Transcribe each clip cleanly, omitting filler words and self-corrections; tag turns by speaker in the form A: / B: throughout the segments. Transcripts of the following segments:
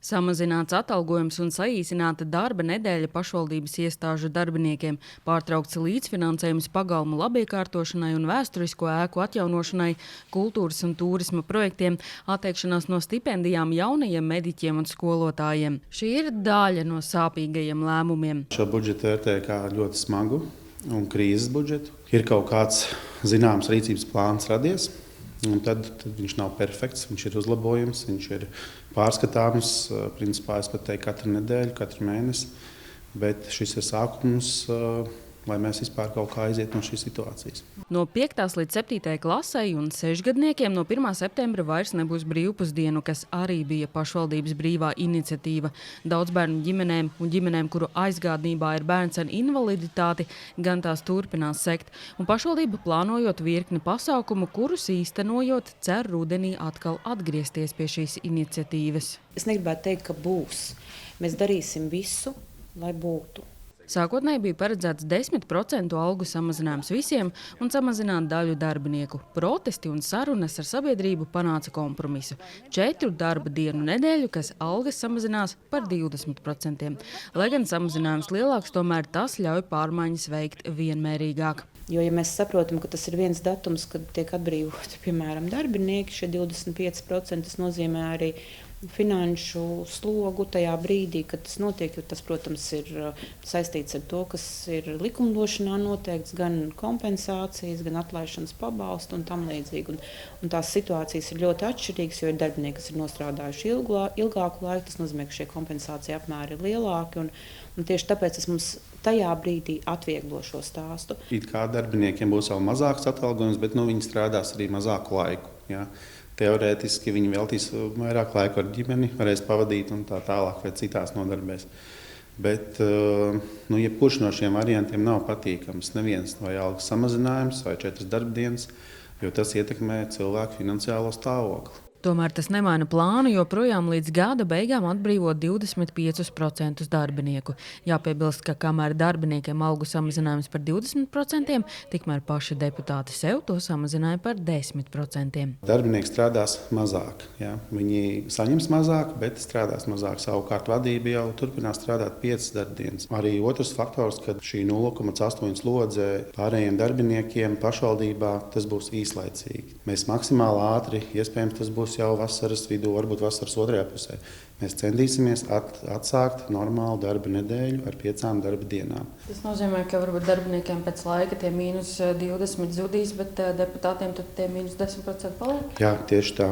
A: Samazināts atalgojums un saīsināta darba nedēļa pašvaldības iestāžu darbiniekiem, pārtraukts līdzfinansējums pagalmu labiekārtošanai un vēsturisko ēku atjaunošanai, kultūras un turisma projektiem, atteikšanās no stipendijām jaunajiem mediķiem un skolotājiem. Šī ir daļa no sāpīgajiem lēmumiem.
B: Šo budžetu vērtē kā ļoti smagu un krīzes budžetu. Ir kaut kāds zināms rīcības plāns radies. Un tad viņš nav perfekts, viņš ir uzlabojams, viņš ir pārskatāms. Principā es pat teiktu katru nedēļu, katru mēnesi. Bet šis ir sākums, lai mēs vispār kaut kā aiziet no šīs situācijas.
A: No 5. līdz 7. klasei un 6-gadniekiem no 1. septembra vairs nebūs brīvpusdienu, kas arī bija pašvaldības brīvā iniciatīva. Daudz bērnu ģimenēm un ģimenēm, kuru aizgādnībā ir bērns ar invaliditāti, gan tās turpinās sekt. Un pašvaldība plānojot virkni pasākumu, kurus īstenojot, cer rudenī atkal atgriezties pie šīs iniciatīvas.
C: Es negribētu teikt, ka būs. Mēs darīsim visu, lai būtu.
A: Sākotnēji bija paredzēts 10% algu samazinājums visiem un samazināt daļu darbinieku. Protesti un sarunas ar sabiedrību panāca kompromisu. 4 darba dienu nedēļu, kas algas samazinās par 20%. Lai gan samazinājums lielāks, tomēr tas ļauj pārmaiņas veikt vienmērīgāk.
C: Jo, ja mēs saprotam, ka tas ir viens datums, kad tiek atbrīvoti, piemēram, darbinieki, šie 25%, tas nozīmē arī finanšu slogu tajā brīdī, kad tas notiek, jo tas, protams, ir saistīts ar to, kas ir likumdošanā noteikts, gan kompensācijas, gan atlaišanas pabalstu un tam līdzīgi. Un tās situācijas ir ļoti atšķirīgas, jo ir darbinieki, kas ir nostrādājuši ilgāku laiku, tas nozīmē, ka šie kompensācija apmēri ir lielāki, un tieši tāpēc tas mums tajā brīdī atvieglo šo stāstu.
B: It kā darbiniekiem būs vēl mazāks atalgojums, bet viņi strādās arī mazāku laiku. Ja? Teorētiski viņi veltīs vairāk laika ar ģimeni, varēs pavadīt un tā tālāk vai citās nodarbēs. Bet jebkurš no šiem variantiem nav patīkams. Neviens vai algas samazinājums vai 4 darbdienas, jo tas ietekmē cilvēku finansiālo stāvokli.
A: Tomēr tas nemaina plānu, jo projām līdz gada beigām atbrīvot 25% darbinieku. Jāpiebilst, ka kamēr darbiniekiem algu samazinājums par 20%, tikmēr paši deputāti sev to samazināja par 10%.
B: Darbinieki strādās mazāk. Ja? Viņi saņems mazāk, bet strādās mazāk. Savukārt vadība jau turpinās strādāt 5 darbdienas. Arī otrs faktors, kad šī 0,8 slodze pārējiem darbiniekiem pašvaldībā, tas būs īslaicīgi. Mēs maksimāli ātri, iespējams, tas būs jau vasaras vidū, varbūt vasaras otrajā pusē. Mēs centīsimies atsākt normālu darba nedēļu ar 5 darba dienām.
A: Tas nozīmē, ka varbūt darbiniekiem pēc laika tie -20 zudīs, bet deputātiem tad tie -10% paliek?
B: Jā, tieši tā.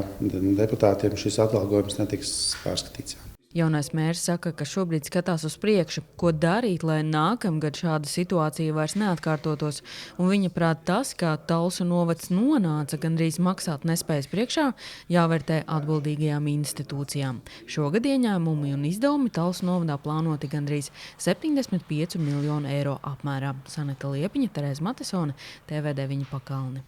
B: Deputātiem šis atalgojums netiks pārskatīts.
A: Jaunais mērs saka, ka šobrīd skatās uz priekšu, ko darīt, lai nākamgad šāda situācija vairs neatkārtotos. Un viņa prāt tas, kā Talsu novads nonāca gandrīz maksāt nespējas priekšā, jāvērtē atbildīgajām institūcijām. Šogad ieņēmumi un izdevumi Talsu novadā plānoti gandrīz 75 miljonu eiro apmērā. Saneta Liepiņa, Terēza Matesone, TVD Viņa Pakalni.